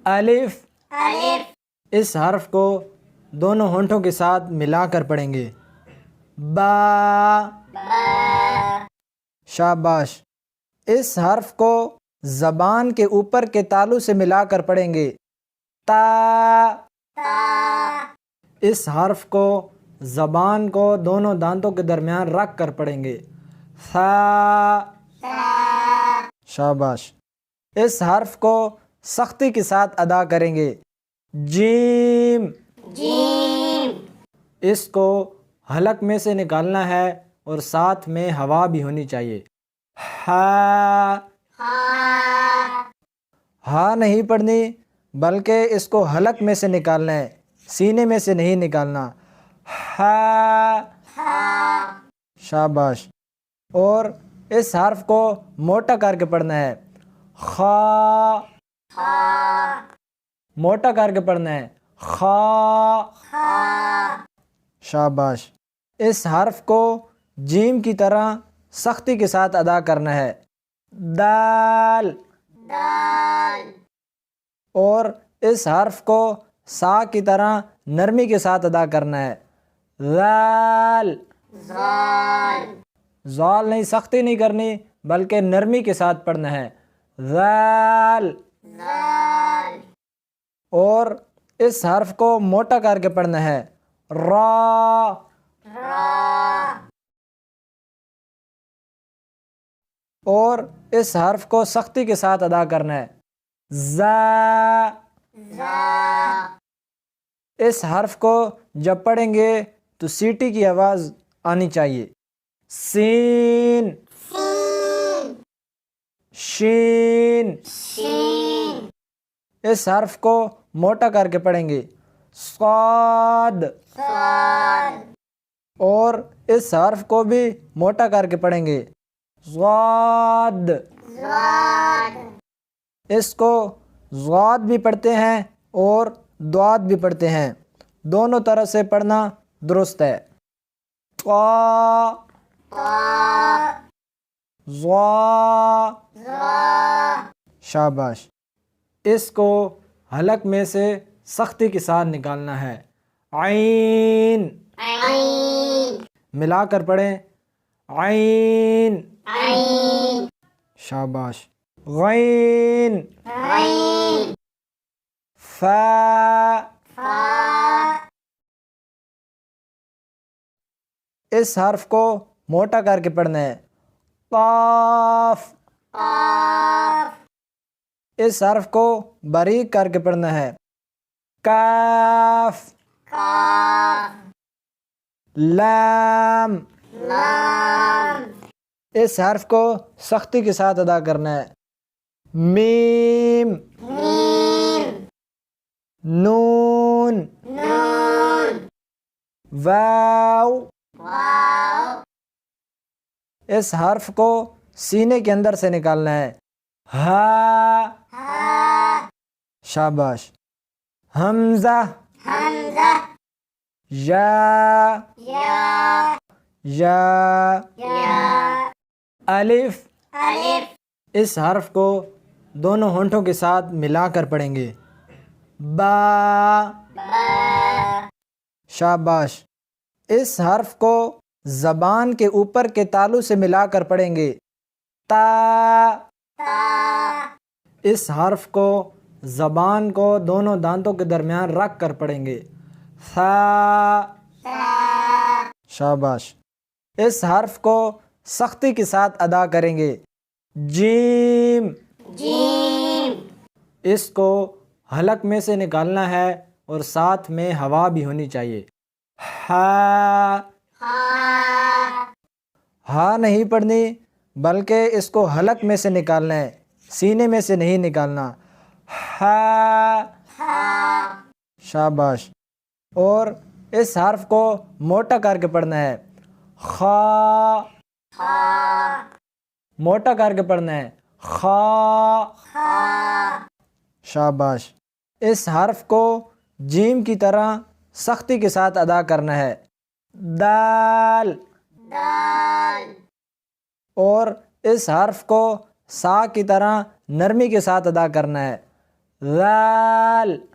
الف اس حرف کو دونوں ہونٹوں کے ساتھ ملا کر پڑھیں گے۔ با شاباش۔ اس حرف کو زبان کے اوپر کے تالو سے ملا کر پڑھیں گے۔ تا اس حرف کو زبان کو دونوں دانتوں کے درمیان رکھ کر پڑھیں گے۔ ثا شاباش۔ اس حرف کو سختی کے ساتھ ادا کریں گے۔ جیم اس کو حلق میں سے نکالنا ہے اور ساتھ میں ہوا بھی ہونی چاہیے۔ ہا نہیں پڑھنی بلکہ اس کو حلق میں سے نکالنا ہے، سینے میں سے نہیں نکالنا۔ شاباش۔ اور اس حرف کو موٹا کر کے پڑھنا ہے۔ خا موٹا کر کے پڑھنا ہے۔ خا شاباش۔ اس حرف کو جیم کی طرح سختی کے ساتھ ادا کرنا ہے۔ دال اور اس حرف کو سا کی طرح نرمی کے ساتھ ادا کرنا ہے۔ ذال زال نہیں، سختی نہیں کرنی بلکہ نرمی کے ساتھ پڑھنا ہے۔ ذال اور اس حرف کو موٹا کر کے پڑھنا ہے۔ را اور اس حرف کو سختی کے ساتھ ادا کرنا ہے۔ زا اس حرف کو جب پڑھیں گے تو سیٹی کی آواز آنی چاہیے۔ سین شین اس حرف کو موٹا کر کے پڑھیں گے۔ صاد اور اس حرف کو بھی موٹا کر کے پڑھیں گے۔ ضاد اس کو ضاد بھی پڑھتے ہیں اور دعاد بھی پڑھتے ہیں، دونوں طرح سے پڑھنا درست ہے۔ قا ضا شاباش۔ اس کو حلق میں سے سختی کے ساتھ نکالنا ہے۔ عین ملا کر پڑھیں۔ عین شاباش۔ غین فا اس حرف کو موٹا کر کے پڑھنا ہے۔ قاف اس حرف کو باریک کر کے پڑھنا ہے۔ کاف لام اس حرف کو سختی کے ساتھ ادا کرنا ہے۔ میم نون واو اس حرف کو سینے کے اندر سے نکالنا ہے۔ ہا شاباش۔ حمزہ یا الف اس حرف کو دونوں ہونٹوں کے ساتھ ملا کر پڑھیں گے۔ با شاباش۔ اس حرف کو زبان کے اوپر کے تالو سے ملا کر پڑھیں گے۔ تا اس حرف کو زبان کو دونوں دانتوں کے درمیان رکھ کر پڑھیں گے۔ ثا شاباش۔ اس حرف کو سختی کے ساتھ ادا کریں گے۔ جیم اس کو حلق میں سے نکالنا ہے اور ساتھ میں ہوا بھی ہونی چاہیے۔ ہا نہیں پڑھنی بلکہ اس کو حلق میں سے نکالنا ہے، سینے میں سے نہیں نکالنا۔ شاباش۔ اور اس حرف کو موٹا کر کے پڑھنا ہے۔ خا موٹا کر کے پڑھنا ہے۔ خا شاباش۔ اس حرف کو جیم کی طرح سختی کے ساتھ ادا کرنا ہے۔ دال اور اس حرف کو سا کی طرح نرمی کے ساتھ ادا کرنا ہے۔ ذال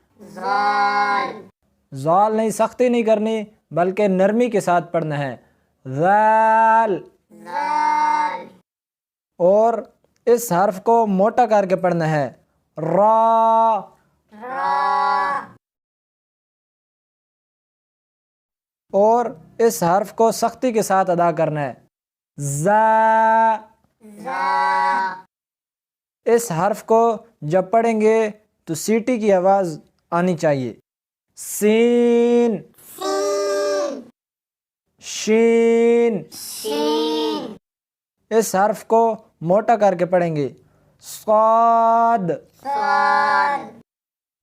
زال نہیں، سختی نہیں کرنی بلکہ نرمی کے ساتھ پڑھنا ہے، ذال۔ اور اس حرف کو موٹا کر کے پڑھنا ہے، را۔ اور اس حرف کو سختی کے ساتھ ادا کرنا ہے، زا۔ اس حرف کو جب پڑھیں گے تو سیٹی کی آواز آنی چاہیے، سین، شین۔ اس حرف کو موٹا کر کے پڑھیں گے، صاد۔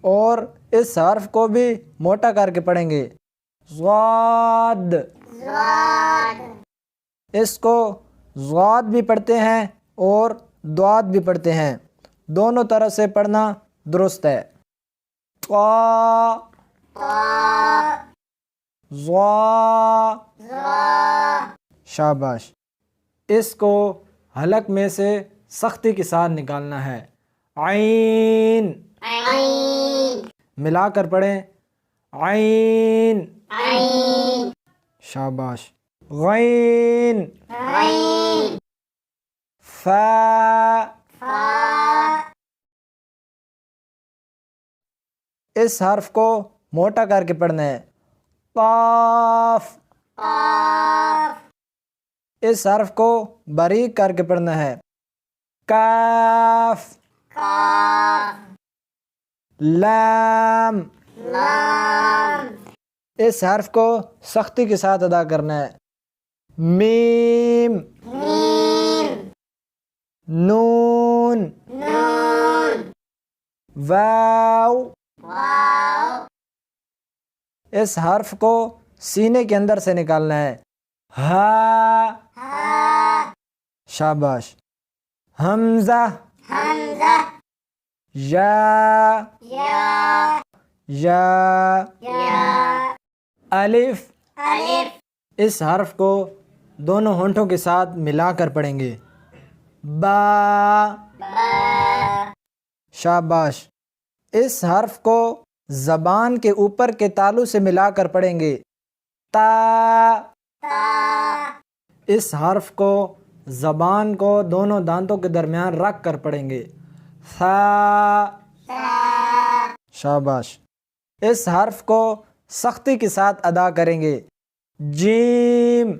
اور اس حرف کو بھی موٹا کر کے پڑھیں گے، ضاد۔ اس کو ضاد بھی پڑھتے ہیں اور ضاد بھی پڑھتے ہیں، دونوں طرح سے پڑھنا درست ہے، قا، ضا۔ شاباش۔ اس کو حلق میں سے سختی کے ساتھ نکالنا ہے، عین۔ ملا کر پڑھیں، عین۔ شاباش۔ غین، فا۔ اس حرف کو موٹا کر کے پڑھنا ہے، قاف۔ اس حرف کو باریک کر کے پڑھنا ہے، کاف۔ لام۔ اس حرف کو سختی کے ساتھ ادا کرنا ہے، میم۔ نون، واو۔ اس حرف کو سینے کے اندر سے نکالنا ہے، ہا۔ شاباش۔ حمزہ، یا، یا۔ الف۔ اس حرف کو دونوں ہونٹوں کے ساتھ ملا کر پڑھیں گے، با۔ شاباش۔ اس حرف کو زبان کے اوپر کے تالو سے ملا کر پڑھیں گے، تا۔ اس حرف کو زبان کو دونوں دانتوں کے درمیان رکھ کر پڑھیں گے، ثا۔ شاباش۔ اس حرف کو سختی کے ساتھ ادا کریں گے، جیم۔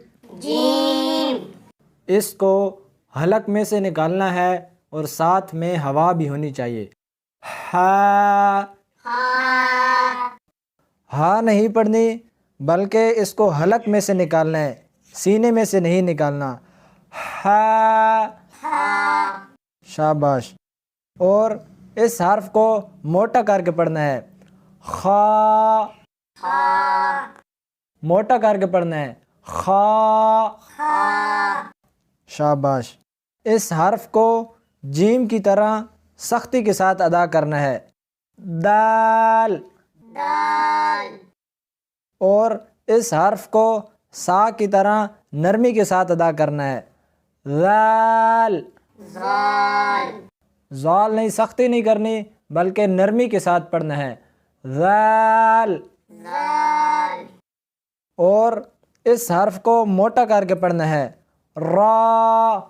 اس کو حلق میں سے نکالنا ہے اور ساتھ میں ہوا بھی ہونی چاہیے، ہا۔ ہا نہیں پڑھنی بلکہ اس کو حلق میں سے نکالنا ہے، سینے میں سے نہیں نکالنا، ہا۔ شاباش۔ اور اس حرف کو موٹا کر کے پڑھنا ہے، خا۔ موٹا کر کے پڑھنا ہے، خا۔ شاباش۔ اس حرف کو جیم کی طرح سختی کے ساتھ ادا کرنا ہے، دال۔ اور اس حرف کو سا کی طرح نرمی کے ساتھ ادا کرنا ہے، ذال۔ زال نہیں، سختی نہیں کرنی بلکہ نرمی کے ساتھ پڑھنا ہے، ذال۔ اور اس حرف کو موٹا کر کے پڑھنا ہے، را۔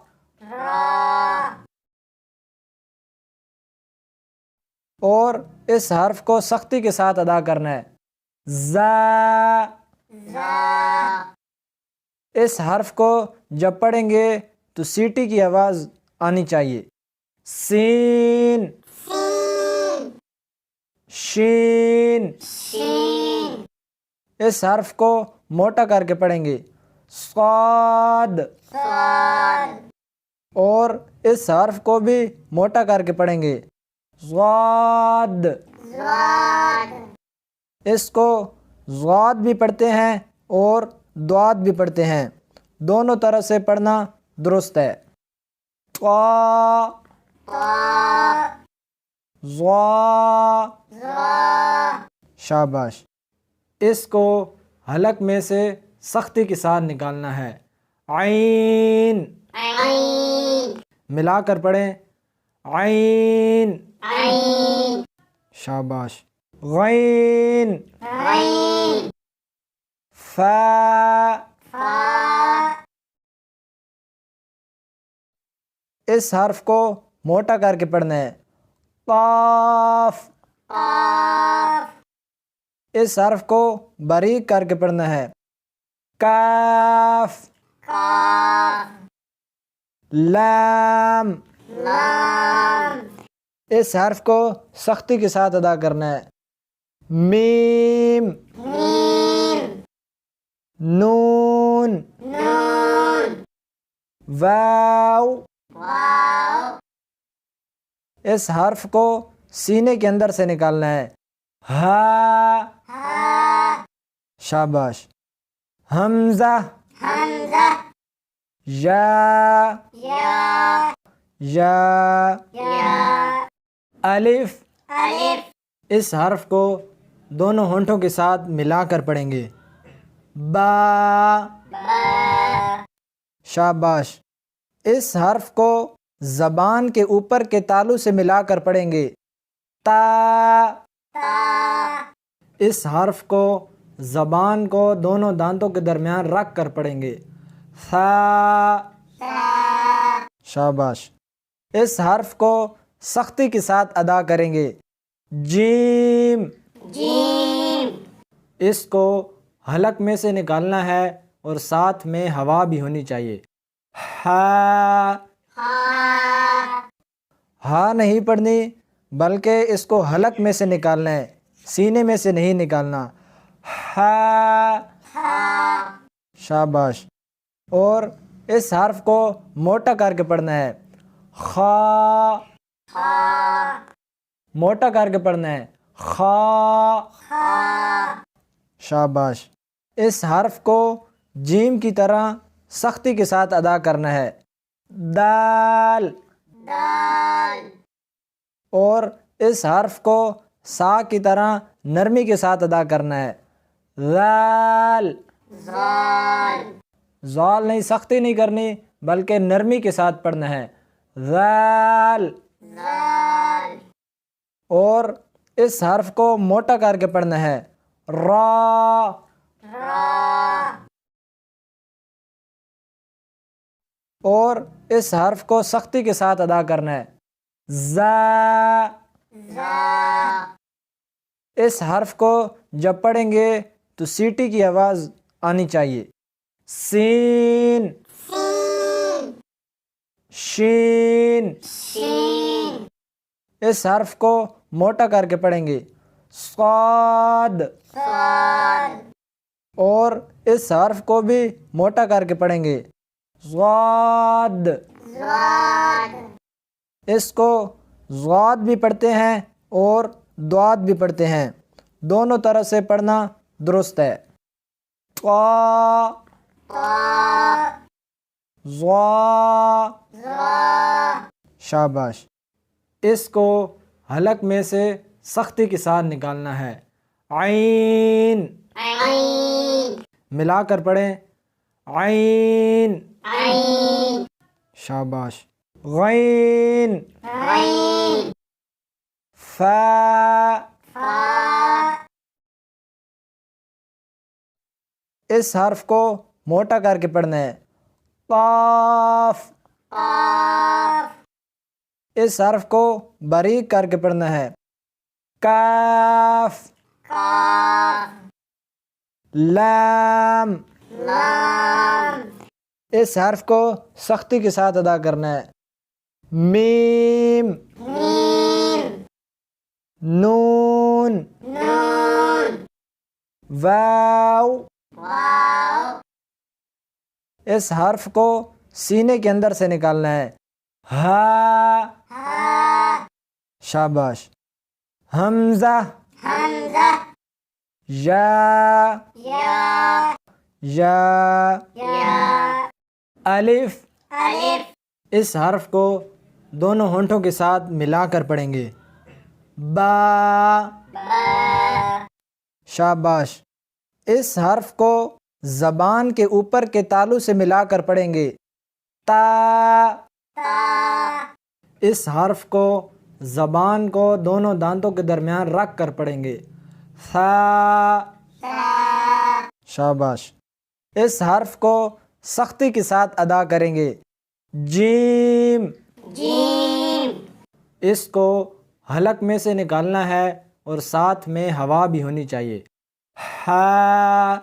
اور اس حرف کو سختی کے ساتھ ادا کرنا ہے، زا۔ اس حرف کو جب پڑھیں گے تو سیٹی کی آواز آنی چاہیے، سین، شین۔ اس حرف کو موٹا کر کے پڑھیں گے، صاد۔ اور اس حرف کو بھی موٹا کر کے پڑھیں گے، ضاد۔ اس کو ضاد بھی پڑھتے ہیں اور ضاد بھی پڑھتے ہیں، دونوں طرح سے پڑھنا درست ہے، قا، ضا۔ شاباش۔ اس کو حلق میں سے سختی کے ساتھ نکالنا ہے، عین۔ ملا کر پڑھیں، عین۔ شاباش. غین. فا. اس حرف کو موٹا کر کے پڑھنا ہے. قاف. اس حرف کو باریک کر کے پڑھنا ہے. کاف. لام. اس حرف کو سختی کے ساتھ ادا کرنا ہے. میم. نون. واو. اس حرف کو سینے کے اندر سے نکالنا ہے. ہا. شاباش. حمزہ. یا. یا. الف. اس حرف کو دونوں ہونٹوں کے ساتھ ملا کر پڑھیں گے. با. شاباش. اس حرف کو زبان کے اوپر کے تالو سے ملا کر پڑھیں گے. تا. اس حرف کو زبان کو دونوں دانتوں کے درمیان رکھ کر پڑھیں گے. ثا. شاباش. اس حرف کو سختی کے ساتھ ادا کریں گے. جیم. اس کو حلق میں سے نکالنا ہے اور ساتھ میں ہوا بھی ہونی چاہیے. ہا. ہا نہیں پڑھنی بلکہ اس کو حلق میں سے نکالنا ہے، سینے میں سے نہیں نکالنا. ہا. شاباش. اور اس حرف کو موٹا کر کے پڑھنا ہے. خا. موٹا کر کے پڑھنا ہے. خا. شاباش. اس حرف کو جیم کی طرح سختی کے ساتھ ادا کرنا ہے. دال. اور اس حرف کو سا کی طرح نرمی کے ساتھ ادا کرنا ہے. ذال. زال نہیں، سختی نہیں کرنی بلکہ نرمی کے ساتھ پڑھنا ہے. ذال. اور اس حرف کو موٹا کر کے پڑھنا ہے. را. اور اس حرف کو سختی کے ساتھ ادا کرنا ہے. زا. اس حرف کو جب پڑھیں گے تو سیٹی کی آواز آنی چاہیے. سین. شین. اس حرف کو موٹا کر کے پڑھیں گے. صاد. اور اس حرف کو بھی موٹا کر کے پڑھیں گے. ضاد. اس کو ضاد بھی پڑھتے ہیں اور ضاد بھی پڑھتے ہیں، دونوں طرح سے پڑھنا درست ہے. قا. ضا. شاباش. اس کو حلق میں سے سختی کے ساتھ نکالنا ہے. عین. ملا کر پڑھیں. عین. شاباش. غین. فا. اس حرف کو موٹا کر کے پڑھنا ہے. قاف. اس حرف کو باریک کر کے پڑھنا ہے. کاف. لام. اس حرف کو سختی کے ساتھ ادا کرنا ہے. میم. نون. واو. اس حرف کو سینے کے اندر سے نکالنا ہے. ہا. شاباش. حمزہ. یا. یا. الف. اس حرف کو دونوں ہونٹوں کے ساتھ ملا کر پڑھیں گے. با. شاباش. اس حرف کو زبان کے اوپر کے تالو سے ملا کر پڑھیں گے. تا. اس حرف کو زبان کو دونوں دانتوں کے درمیان رکھ کر پڑھیں گے۔ ثا، شاباش۔ اس حرف کو سختی کے ساتھ ادا کریں گے۔ جیم، اس کو حلق میں سے نکالنا ہے اور ساتھ میں ہوا بھی ہونی چاہیے۔ ہا،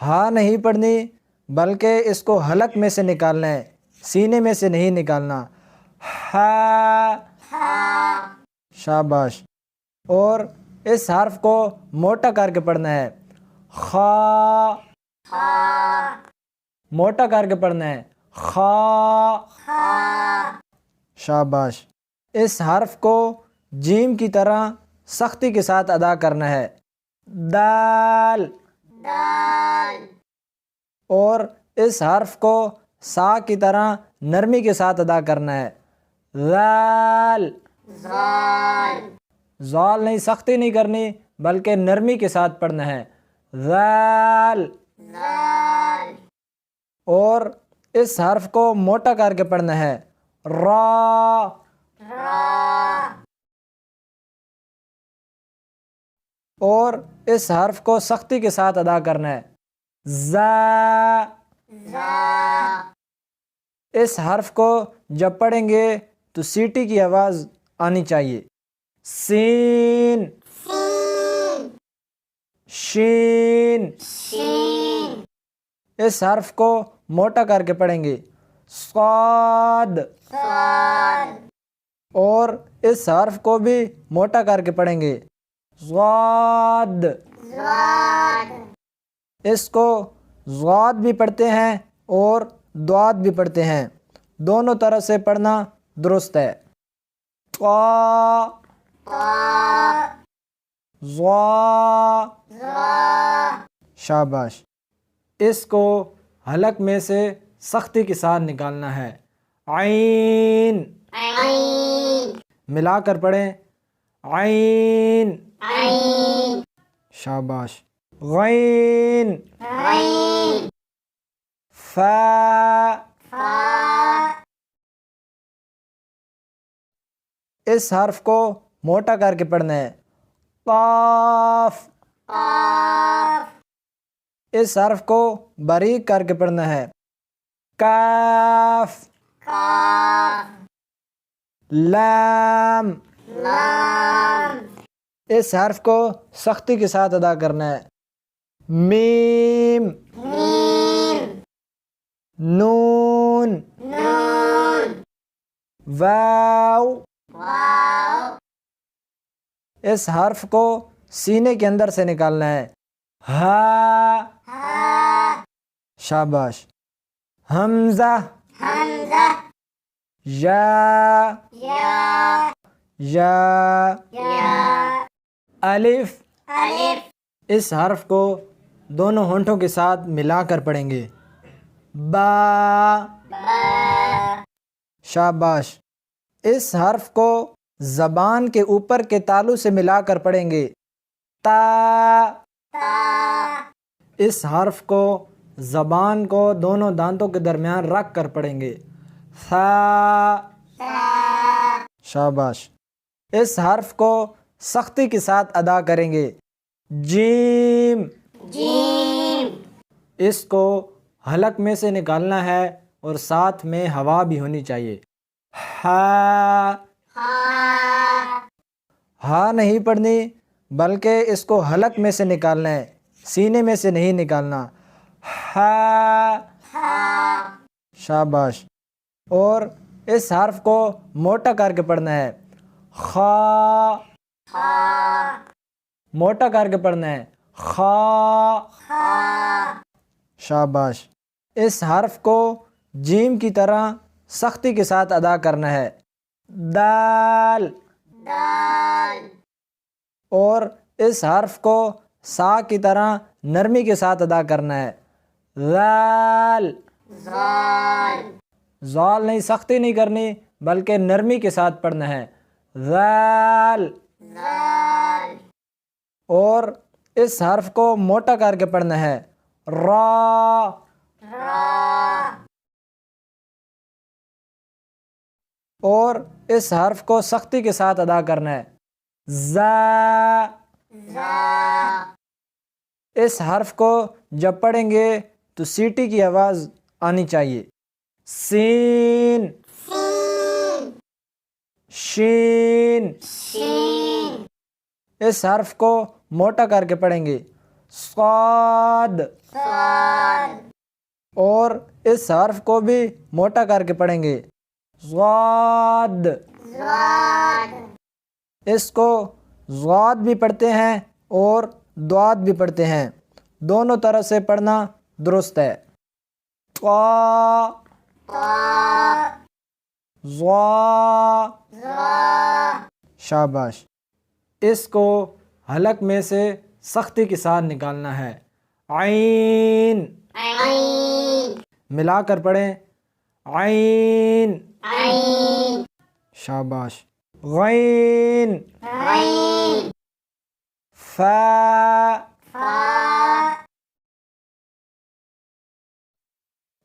ہا نہیں پڑھنی بلکہ اس کو حلق میں سے نکالنا ہے، سینے میں سے نہیں نکالنا۔ ہا، شاباش۔ اور اس حرف کو موٹا کر کے پڑھنا ہے۔ خا، موٹا کر کے پڑھنا ہے۔ خا، شاباش۔ اس حرف کو جیم کی طرح سختی کے ساتھ ادا کرنا ہے۔ دال، اور اس حرف کو سا کی طرح نرمی کے ساتھ ادا کرنا ہے۔ ذال، زال نہیں، سختی نہیں کرنی بلکہ نرمی کے ساتھ پڑھنا ہے۔ ذال، اور اس حرف کو موٹا کر کے پڑھنا ہے۔ را، اور اس حرف کو سختی کے ساتھ ادا کرنا ہے۔ زا، اس حرف کو جب پڑھیں گے تو سیٹی کی آواز آنی چاہیے۔ سین، شین، اس حرف کو موٹا کر کے پڑھیں گے۔ صاد، اور اس حرف کو بھی موٹا کر کے پڑھیں گے۔ ضاد، اس کو ضاد بھی پڑھتے ہیں اور دعاد بھی پڑھتے ہیں، دونوں طرح سے پڑھنا درست ہے۔ طا، ضا، شاباش۔ اس کو حلق میں سے سختی کے ساتھ نکالنا ہے۔ عین، ملا کر پڑھیں۔ عین، شاباش۔ غین، فا، اس حرف کو موٹا کر کے پڑھنا ہے۔ قاف، اس حرف کو باریک کر کے پڑھنا ہے۔ کاف، لام، اس حرف کو سختی کے ساتھ ادا کرنا ہے۔ میم، نون، واو، اس حرف کو سینے کے اندر سے نکالنا ہے۔ ہا، شاباش۔ حمزہ، یا، الف، اس حرف کو دونوں ہونٹوں کے ساتھ ملا کر پڑھیں گے۔ با، شاباش۔ اس حرف کو زبان کے اوپر کے تالو سے ملا کر پڑھیں گے۔ تا، اس حرف کو زبان کو دونوں دانتوں کے درمیان رکھ کر پڑھیں گے۔ ثا، شاباش۔ اس حرف کو سختی کے ساتھ ادا کریں گے۔ جیم، اس کو حلق میں سے نکالنا ہے اور ساتھ میں ہوا بھی ہونی چاہیے۔ ہا، ہا نہیں پڑھنی بلکہ اس کو حلق میں سے نکالنا ہے، سینے میں سے نہیں نکالنا۔ ہا، شاباش۔ اور اس حرف کو موٹا کر کے پڑھنا ہے۔ خا، موٹا کر کے پڑھنا ہے۔ خا، شاباش۔ اس حرف کو جیم کی طرح سختی کے ساتھ ادا کرنا ہے۔ دال، اور اس حرف کو سا کی طرح نرمی کے ساتھ ادا کرنا ہے۔ ذال، زال نہیں، سختی نہیں کرنی بلکہ نرمی کے ساتھ پڑھنا ہے۔ ذال، اور اس حرف کو موٹا کر کے پڑھنا ہے۔ را، اور اس حرف کو سختی کے ساتھ ادا کرنا ہے. زا. اس حرف کو جب پڑھیں گے تو سیٹی کی آواز آنی چاہیے. سین. شین. اس حرف کو موٹا کر کے پڑھیں گے. صاد. اور اس حرف کو بھی موٹا کر کے پڑھیں گے. ضاد. اس کو ضاد بھی پڑھتے ہیں اور دعات بھی پڑھتے ہیں. دونوں طرح سے پڑھنا درست ہے. قا. ضا. شاباش. اس کو حلق میں سے سختی کے ساتھ نکالنا ہے. عین. ملا کر پڑھیں. عین. شاباش. غین. فا.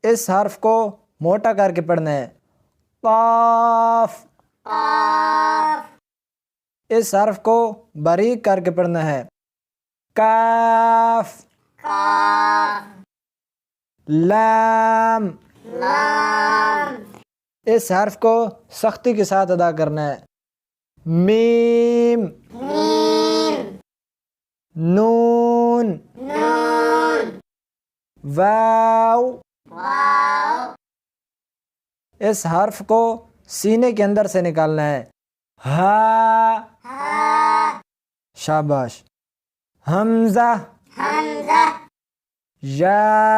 اس حرف کو موٹا کر کے پڑھنا ہے. قاف. اس حرف کو باریک کر کے پڑھنا ہے. کاف. لام. اس حرف کو سختی کے ساتھ ادا کرنا ہے. میم. نون. واو. اس حرف کو سینے کے اندر سے نکالنا ہے. ہا. شاباش. حمزہ. یا.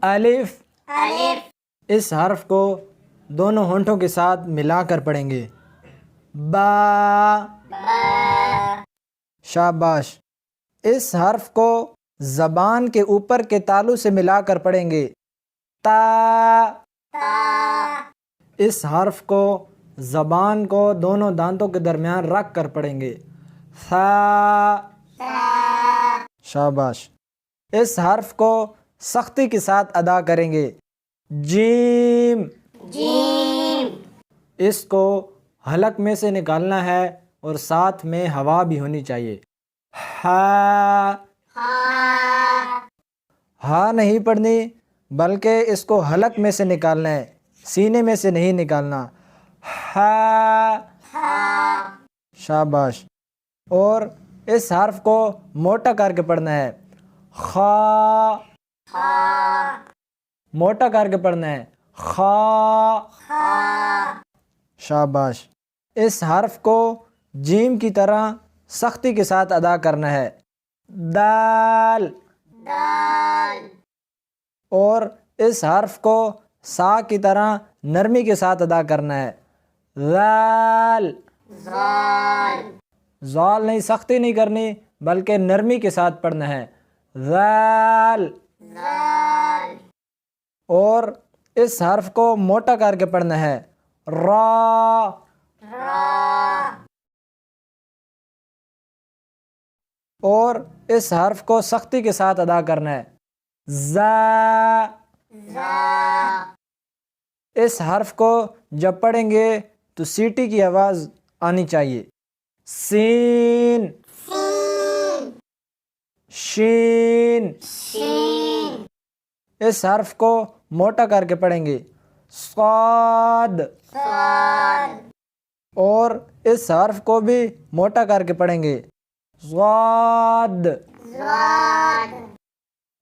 الف. اس حرف کو دونوں ہونٹوں کے ساتھ ملا کر پڑھیں گے. با. شاباش. اس حرف کو زبان کے اوپر کے تالو سے ملا کر پڑھیں گے. تا. اس حرف کو زبان کو دونوں دانتوں کے درمیان رکھ کر پڑھیں گے. ثا. شاباش. اس حرف کو سختی کے ساتھ ادا کریں گے. جیم. اس کو حلق میں سے نکالنا ہے اور ساتھ میں ہوا بھی ہونی چاہیے. ہا. ہا نہیں پڑھنی بلکہ اس کو حلق میں سے نکالنا ہے، سینے میں سے نہیں نکالنا. ہا. شاباش. اور اس حرف کو موٹا کر کے پڑھنا ہے. خا. موٹا کر کے پڑھنا ہے. خا. شاباش. اس حرف کو جیم کی طرح سختی کے ساتھ ادا کرنا ہے. دال. اور اس حرف کو سا کی طرح نرمی کے ساتھ ادا کرنا ہے. ذال. زال نہیں، سختی نہیں کرنی بلکہ نرمی کے ساتھ پڑھنا ہے. ذال. اور اس حرف کو موٹا کر کے پڑھنا ہے. را. اور اس حرف کو سختی کے ساتھ ادا کرنا ہے. زا. اس حرف کو جب پڑھیں گے تو سیٹی کی آواز آنی چاہیے. سین. شین. اس حرف کو موٹا کر کے پڑھیں گے. صاد. اور اس حرف کو بھی موٹا کر کے پڑھیں گے. ضاد.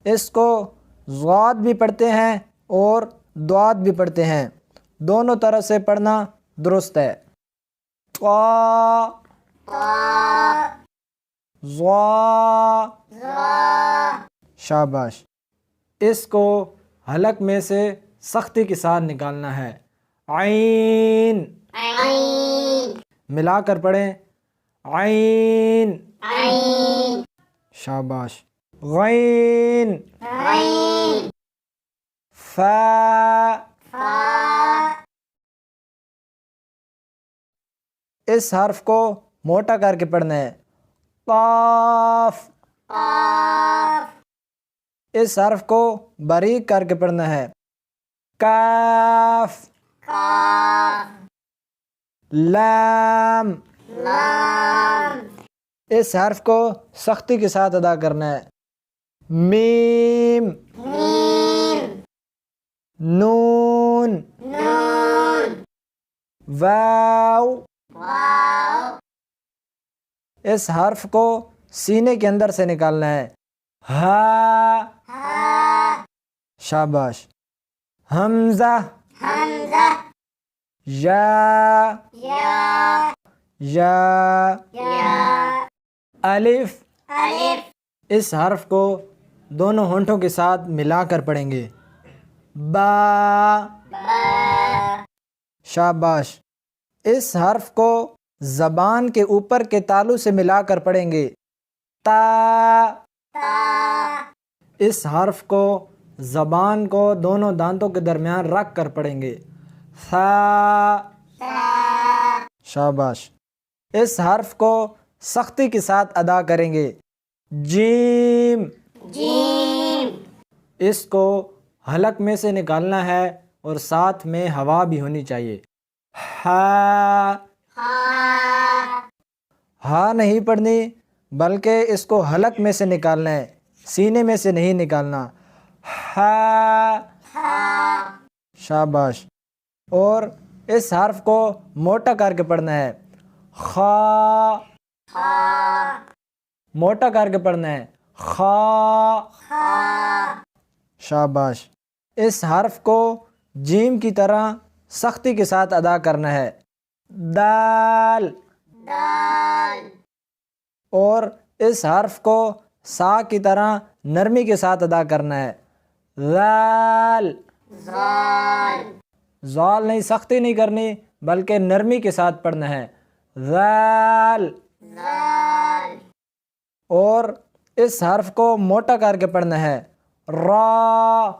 اس کو ضاد بھی پڑھتے ہیں اور دعات بھی پڑھتے ہیں. دونوں طرح سے پڑھنا درست ہے. قا. ضا. شاباش. اس کو حلق میں سے سختی کے ساتھ نکالنا ہے. عین. ملا کر پڑھیں. عین. شاباش. غین. فا. اس حرف کو موٹا کر کے پڑھنا ہے. قاف. اس حرف کو باریک کر کے پڑھنا ہے. کاف لام اس حرف کو سختی کے ساتھ ادا کرنا ہے. میم نون واو اس حرف کو سینے کے اندر سے نکالنا ہے. ہا شاباش. حمزہ یا الف اس حرف کو دونوں ہونٹوں کے ساتھ ملا کر پڑھیں گے. با شاباش. اس حرف کو زبان کے اوپر کے تالو سے ملا کر پڑھیں گے. تا اس حرف کو زبان کو دونوں دانتوں کے درمیان رکھ کر پڑھیں گے. ثا شاباش. اس حرف کو سختی کے ساتھ ادا کریں گے. جیم اس کو حلق میں سے نکالنا ہے اور ساتھ میں ہوا بھی ہونی چاہیے. ہا نہیں پڑھنی بلکہ اس کو حلق میں سے نکالنا ہے، سینے میں سے نہیں نکالنا. ہا شاباش. اور اس حرف کو موٹا کر کے پڑھنا ہے. خا موٹا کر کے پڑھنا ہے. خا شاباش. اس حرف کو جیم کی طرح سختی کے ساتھ ادا کرنا ہے. دال اور اس حرف کو سا کی طرح نرمی کے ساتھ ادا کرنا ہے. ذال زال نہیں، سختی نہیں کرنی بلکہ نرمی کے ساتھ پڑھنا ہے. ذال اور اس حرف کو موٹا کر کے پڑھنا ہے. را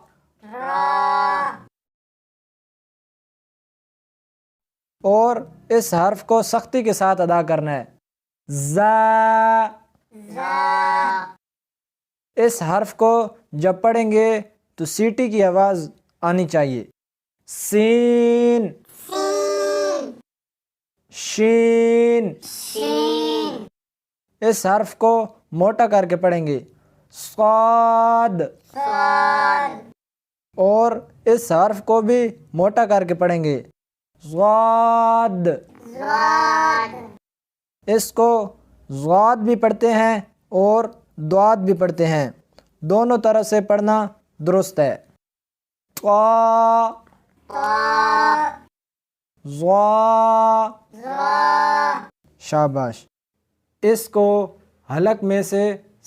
اور اس حرف کو سختی کے ساتھ ادا کرنا ہے. زا اس حرف کو جب پڑھیں گے تو سیٹی کی آواز آنی چاہیے. سین شین اس حرف کو موٹا کر کے پڑھیں گے. صاد اور اس حرف کو بھی موٹا کر کے پڑھیں گے. ضاد اس کو ضاد بھی پڑھتے ہیں اور دعاد بھی پڑھتے ہیں، دونوں طرح سے پڑھنا درست ہے. طا ضا شاباش. اس کو حلق میں سے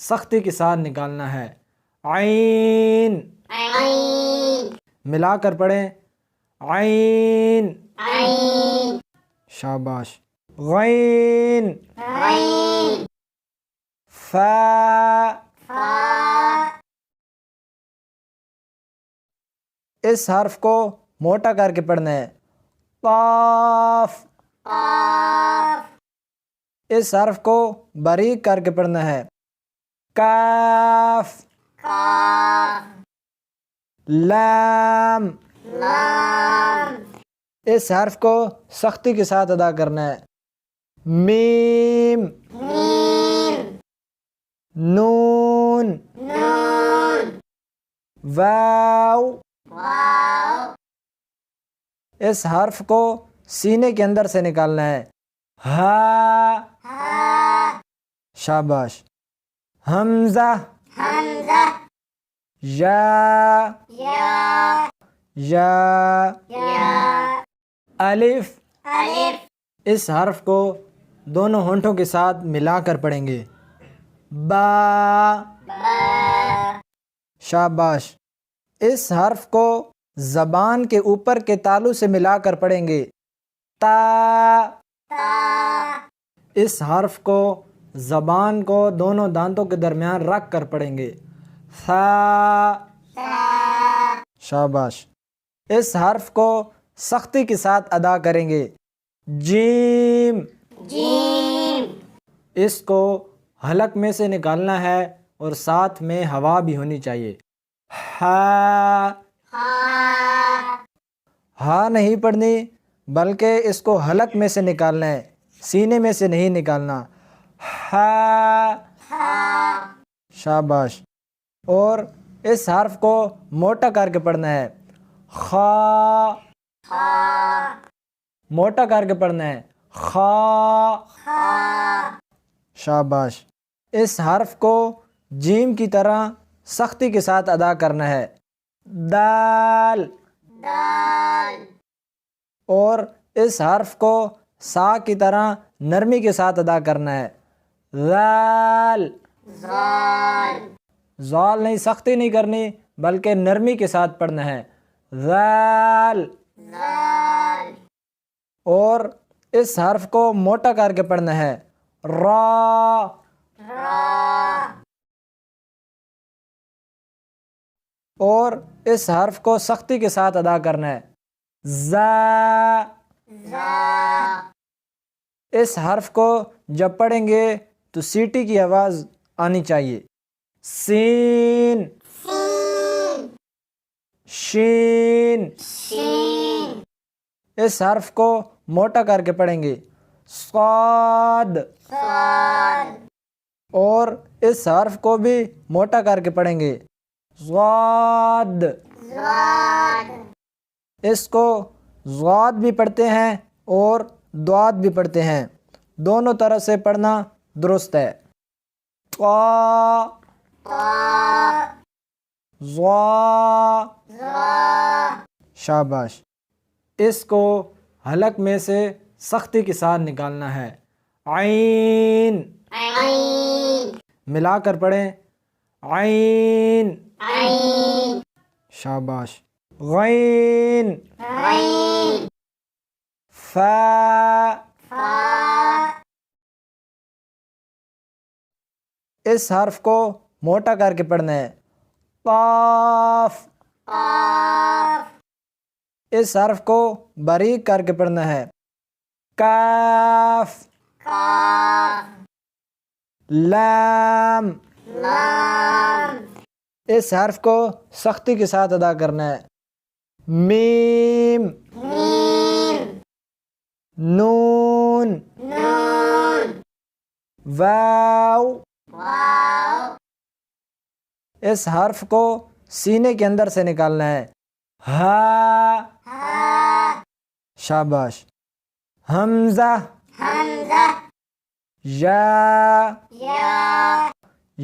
سختی کے ساتھ نکالنا ہے. عین ملا کر پڑھیں. عین شاباش. غین فا اس حرف کو موٹا کر کے پڑھنا ہے. قاف اس حرف کو باریک کر کے پڑھنا ہے. کاف لام اس حرف کو سختی کے ساتھ ادا کرنا ہے. میم نون واو اس حرف کو سینے کے اندر سے نکالنا ہے. ہا شاباش. حمزہ یا الف اس حرف کو دونوں ہونٹوں کے ساتھ ملا کر پڑھیں گے. با شاباش. اس حرف کو زبان کے اوپر کے تالو سے ملا کر پڑھیں گے. تا اس حرف کو زبان کو دونوں دانتوں کے درمیان رکھ کر پڑھیں گے. ثا شاباش. اس حرف کو سختی کے ساتھ ادا کریں گے. جیم اس کو حلق میں سے نکالنا ہے اور ساتھ میں ہوا بھی ہونی چاہیے. ہا ہاں نہیں پڑھنی بلکہ اس کو حلق میں سے نکالنا ہے، سینے میں سے نہیں نکالنا۔ ہا، شاباش۔ اور اس حرف کو موٹا کر کے پڑھنا ہے، خا، موٹا کر کے پڑھنا ہے، خا، شاباش۔ اس حرف کو جیم کی طرح سختی کے ساتھ ادا کرنا ہے، دال، اور اس حرف کو سا کی طرح نرمی کے ساتھ ادا کرنا ہے، ذال، زال نہیں، سختی نہیں کرنی بلکہ نرمی کے ساتھ پڑھنا ہے، ذال۔ اور اس حرف کو موٹا کر کے پڑھنا ہے، را، اور اس حرف کو سختی کے ساتھ ادا کرنا ہے، زا۔ اس حرف کو جب پڑھیں گے تو سیٹی کی آواز آنی چاہیے، سین، شین۔ اس حرف کو موٹا کر کے پڑھیں گے، صاد، اور اس حرف کو بھی موٹا کر کے پڑھیں گے، ضاد۔ اس کو ضاد بھی پڑھتے ہیں اور دعاد بھی پڑھتے ہیں، دونوں طرح سے پڑھنا درست ہے، طا، ضا، شاباش۔ اس کو حلق میں سے سختی کے ساتھ نکالنا ہے، عین، ملا کر پڑھیں، عین، شاباش۔ غین، فا، اس حرف کو موٹا کر کے پڑھنا ہے، قاف، اس حرف کو باریک کر کے پڑھنا ہے، کاف، لام، اس حرف کو سختی کے ساتھ ادا کرنا ہے، میم، نون، واو، اس حرف کو سینے کے اندر سے نکالنا ہے، ہا، شاباش۔ حمزہ، یا،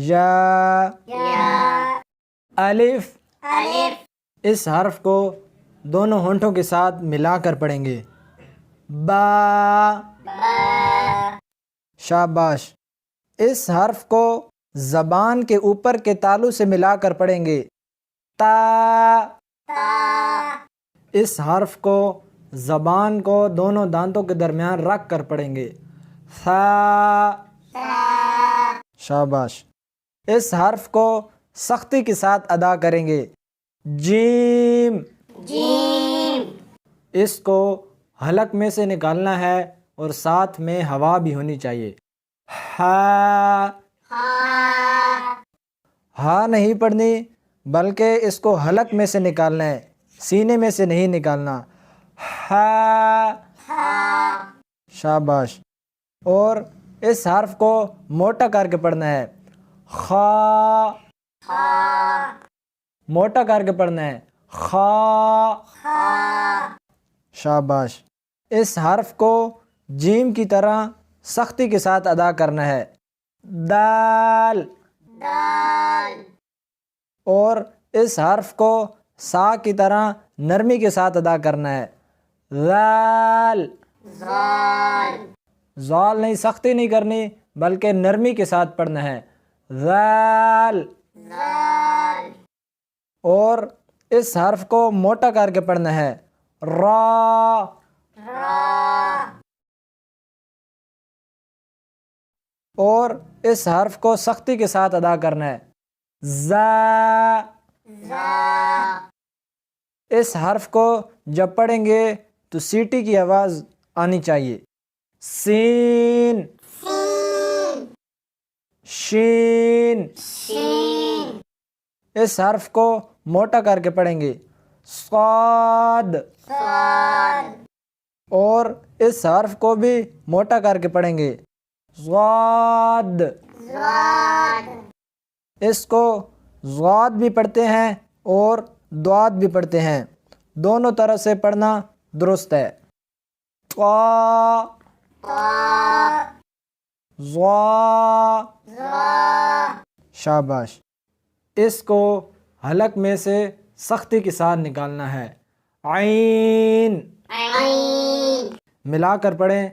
یا، الف، اس حرف کو دونوں ہونٹوں کے ساتھ ملا کر پڑھیں گے، با، شاباش۔ اس حرف کو زبان کے اوپر کے تالو سے ملا کر پڑھیں گے، تا، اس حرف کو زبان کو دونوں دانتوں کے درمیان رکھ کر پڑھیں گے، ثا، شاباش۔ اس حرف کو سختی کے ساتھ ادا کریں گے، جیم، اس کو حلق میں سے نکالنا ہے اور ساتھ میں ہوا بھی ہونی چاہیے، ہا، ہاں نہیں پڑھنی بلکہ اس کو حلق میں سے نکالنا ہے، سینے میں سے نہیں نکالنا، ہا، شاباش۔ اور اس حرف کو موٹا کر کے پڑھنا ہے، خا، موٹا کر کے پڑھنا ہے، خا، شاباش۔ اس حرف کو جیم کی طرح سختی کے ساتھ ادا کرنا ہے، دال، اور اس حرف کو سا کی طرح نرمی کے ساتھ ادا کرنا ہے، ذال، زال نہیں، سختی نہیں کرنی بلکہ نرمی کے ساتھ پڑھنا ہے، ذال۔ اور اس حرف کو موٹا کر کے پڑھنا ہے، را، اور اس حرف کو سختی کے ساتھ ادا کرنا ہے، زا۔ اس حرف کو جب پڑھیں گے تو سیٹی کی آواز آنی چاہیے، سین، شین، اس حرف کو موٹا کر کے پڑھیں گے، صاد، اور اس حرف کو بھی موٹا کر کے پڑھیں گے، ضاد۔ اس کو ضاد بھی پڑھتے ہیں اور دعات بھی پڑھتے ہیں، دونوں طرح سے پڑھنا درست ہے۔ طا، ضا، شاباش۔ اس کو حلق میں سے سختی کے ساتھ نکالنا ہے، عین، ملا کر پڑھیں،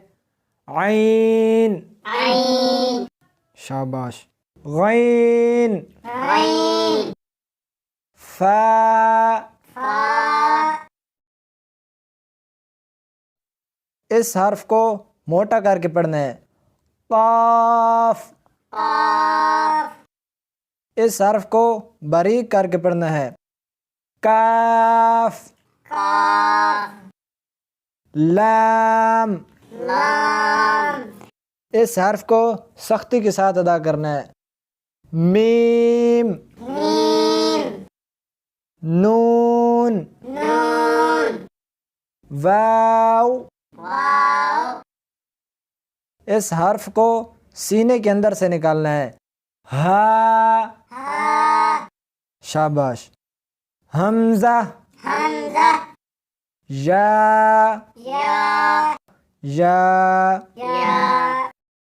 عین، شاباش۔ غین، فا، اس حرف کو موٹا کر کے پڑھنا ہے، قاف، اس حرف کو باریک کر کے پڑھنا ہے، کاف، لام، اس حرف کو سختی کے ساتھ ادا کرنا ہے، میم، نون، واو، اس حرف کو سینے کے اندر سے نکالنا ہے، ہا، شاباش۔ حمزہ، یا،